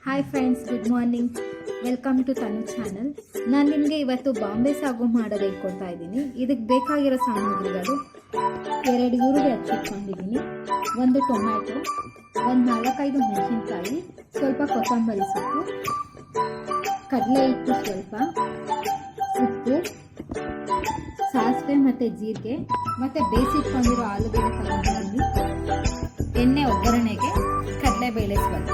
Hi friends, good morning. Welcome to Tanu channel. ನಾನು ನಿಮಗೆ ಇವತ್ತು ಬಾಂಬೆ ಸಾಗು ಮಾಡೋದು ಹೇಳ್ಕೊಡ್ತಾ ಇದ್ದೀನಿ. ಇದಕ್ಕೆ ಬೇಕಾಗಿರೋ ಸಾಮಗ್ರಿಗಳು: 2 ಈರುಳ್ಳಿ ಹಚ್ಚಿಟ್ಕೊಂಡಿದ್ದೀನಿ, 1 ಟೊಮ್ಯಾಟೊ, 4-5 ಮೆಣಸಿನ್ಕಾಯಿ, ಸ್ವಲ್ಪ ಕೊತ್ತಂಬರಿ ಸೊಪ್ಪು, ಕಡಲೆ ಹಿಟ್ಟು, ಸ್ವಲ್ಪ ಉಪ್ಪು, ಸಾಸಿವೆ ಮತ್ತು ಜೀರಿಗೆ, ಮತ್ತು ಬೇಯಿಸಿಟ್ಕೊಂಡಿರೋ ಆಲೂಗಡ್ಡೆ ತಗೊಂಡಿದ್ದೀನಿ, ಎಣ್ಣೆ ಒಗ್ಗರಣೆಗೆ, ಕಡಲೆಬೇಳೆ ಸ್ವಲ್ಪ.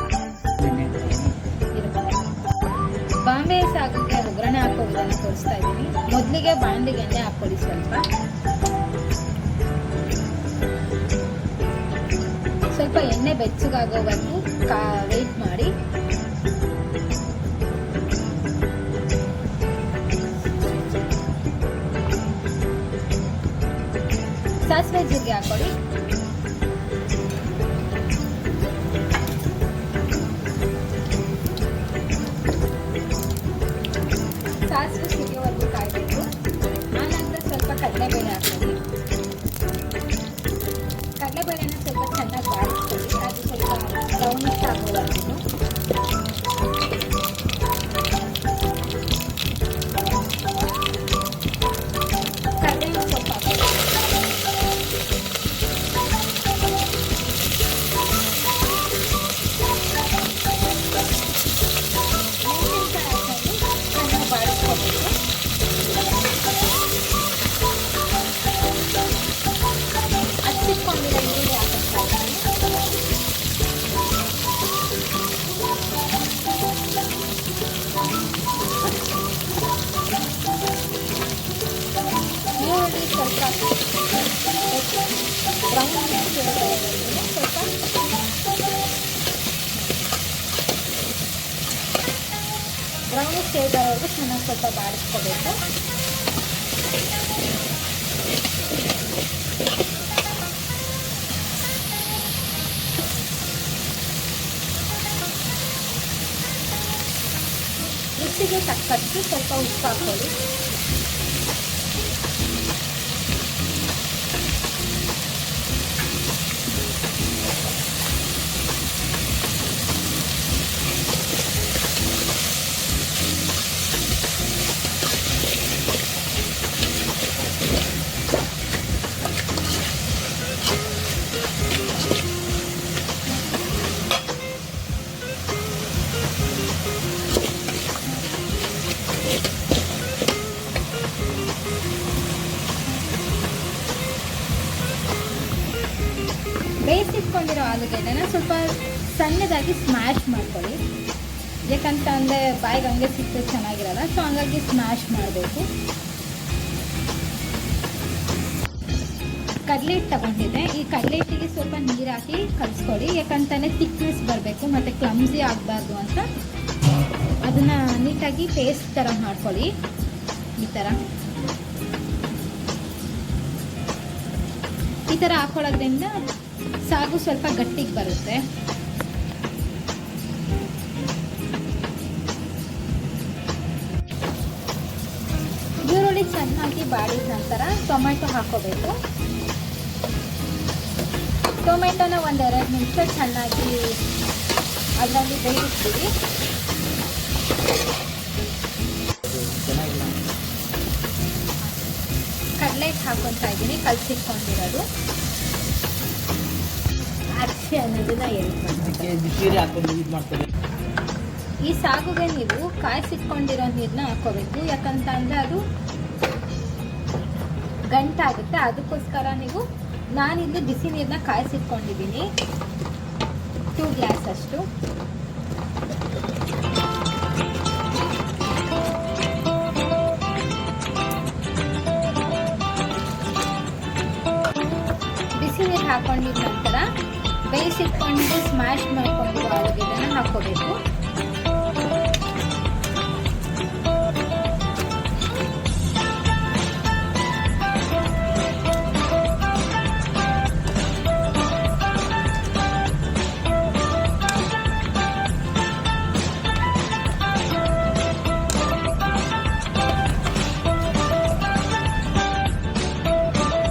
ಬಾಂಬೆ ಸಾಗಕ್ಕೆ ಒಗ್ಗರಣೆ ಹಾಕೋದನ್ನು ತೋರಿಸ್ತಾ ಇದ್ದೀನಿ. ಮೊದಲಿಗೆ ಬಾಂಡಿಗೆ ಎಣ್ಣೆ ಹಾಕೊಳ್ಳಿ. ಸ್ವಲ್ಪ ಎಣ್ಣೆ ಬೆಚ್ಚಗಾಗೋವರೆಗೂ ವೆಯ್ಟ್ ಮಾಡಿ. ಸಾಸಿವೆ ಜೀರಿಗೆ ಹಾಕೊಳ್ಳಿ. ಸಾಸಿವೆ ಸಿಗೋವರೆಗೂ ಕಾಯಬೇಕು. ಆನಂತರ ಸ್ವಲ್ಪ ಕಡಲೆಬೇಳೆ ಹಾಕೊಳ್ಳಿ. ಕಡಲೆಬೇಳೆನ ಸ್ವಲ್ಪ ಚೆನ್ನಾಗಿ ಬಾಡಿಸ್ಕೊಳ್ಳಿ. ಅದು ಸ್ವಲ್ಪ ಬ್ರೌನಿಶ್ ಆಗೋವರೆಗೂ. ಕಡಲೆನೂ ಸ್ವಲ್ಪ ಹಾಕೊಳ್ಳಿ. ಹಚ್ಚಿಟ್ಕೊಂಡಿರೋ ಈರುಳ್ಳಿ ಹಾಕ್ತಾ ಈರುಳ್ಳಿ ಸ್ವಲ್ಪ ಬ್ರೌನಿಶ್ ಶೇಡ್ ಬರೋವರೆಗೂ ಚೆನ್ನಾಗಿ ಸ್ವಲ್ಪ ಬಾಡಿಸ್ಕೋಬೇಕು. ರುಚಿಗೆ ತಕ್ಕಷ್ಟು ಸ್ವಲ್ಪ ಉಪ್ಪು ಹಾಕೊಳ್ಳಿ. ಬೇಯಿಸಿಟ್ಕೊಂಡಿರೋ ಆಲೂಗಡ್ಡೆನ ಸ್ವಲ್ಪ ಸಣ್ಣದಾಗಿ ಸ್ಮ್ಯಾಶ್ ಮಾಡ್ಕೊಳ್ಳಿ. ಯಾಕಂತ ಅಂದರೆ ಬಾಯಿಗೆ ಹಂಗೆ ಸಿಕ್ತು ಚೆನ್ನಾಗಿರಲ್ಲ. ಸೊ ಹಂಗಾಗಿ ಸ್ಮ್ಯಾಶ್ ಮಾಡಬೇಕು. ಕಡಲೆ ಹಿಟ್ಟು ತಗೊಂಡಿದ್ದೆ. ಈ ಕಡಲೆ ಹಿಟ್ಟಿಗೆ ಸ್ವಲ್ಪ ನೀರು ಹಾಕಿ ಕಲಿಸ್ಕೊಳ್ಳಿ. ಯಾಕಂತಂದರೆ ಥಿಕ್ನೆಸ್ ಬರಬೇಕು ಮತ್ತು ಕ್ಲಮ್ಸಿ ಆಗಬಾರ್ದು ಅಂತ ಅದನ್ನು ನೀಟಾಗಿ ಪೇಸ್ಟ್ ಥರ ಮಾಡ್ಕೊಳ್ಳಿ. ಈ ಥರ ಹಾಕೊಳ್ಳೋದ್ರಿಂದ ಸಾಗು ಸ್ವಲ್ಪ ಗಟ್ಟಿಗೆ ಬರುತ್ತೆ. ಈರುಳ್ಳಿ ಚೆನ್ನಾಗಿ ಬಾಡಿದ ನಂತರ ಟೊಮೆಟೊ ಹಾಕೋಬೇಕು. ಟೊಮೆಟೊನ 1-2 ನಿಮಿಷ ಚೆನ್ನಾಗಿ ಅದರಲ್ಲಿ ಬೇಯಿಸ್ತೀವಿ. ಕಡಲೆ ಹಿಟ್ಟು ಹಾಕೊತಾ ಇದ್ದೀನಿ, ಕಲಸಿಟ್ಕೊಂಡಿರೋದು. ಅಚ್ಚೆ ಅನ್ನೋದನ್ನ ಈ ಸಾಗುಗೆ ನೀವು ಕಾಯಿಸಿಟ್ಕೊಂಡಿರೋ ನೀರನ್ನ ಹಾಕೋಬೇಕು. ಯಾಕಂತ ಅಂದರೆ ಅದು ಗಂಟಾಗುತ್ತೆ. ಅದಕ್ಕೋಸ್ಕರ ನಾನಿಲ್ಲಿ ಬಿಸಿ ನೀರನ್ನ ಕಾಯಿಸಿಟ್ಕೊಂಡಿದ್ದೀನಿ, 2 ಗ್ಲಾಸ್ ಅಷ್ಟು. ಬಿಸಿ ನೀರು ಹಾಕೊಂಡಿದ ನಂತರ ಬೇಯಿಸಿಟ್ಕೊಂಡು ಸ್ಮ್ಯಾಶ್ ಮಾಡ್ಕೊಂಡು ಆಲೂಗಡ್ಡೆನ ಹಾಕೋಬೇಕು.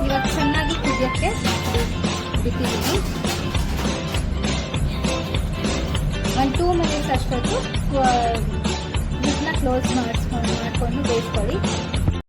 ಇವಾಗ ಚೆನ್ನಾಗಿ ಕುದಿಯೋಕ್ಕೆ ಬಿಟ್ಟಿದ್ದೀನಿ. 1-2 ಮಿನಿಟ್ಸ್ ಅಷ್ಟೊತ್ತು ಲಿಡ್ನ ಕ್ಲೋಸ್ ಮಾಡಿಕೊಂಡು ಬೇಯಿಸ್ಕೊಂಡು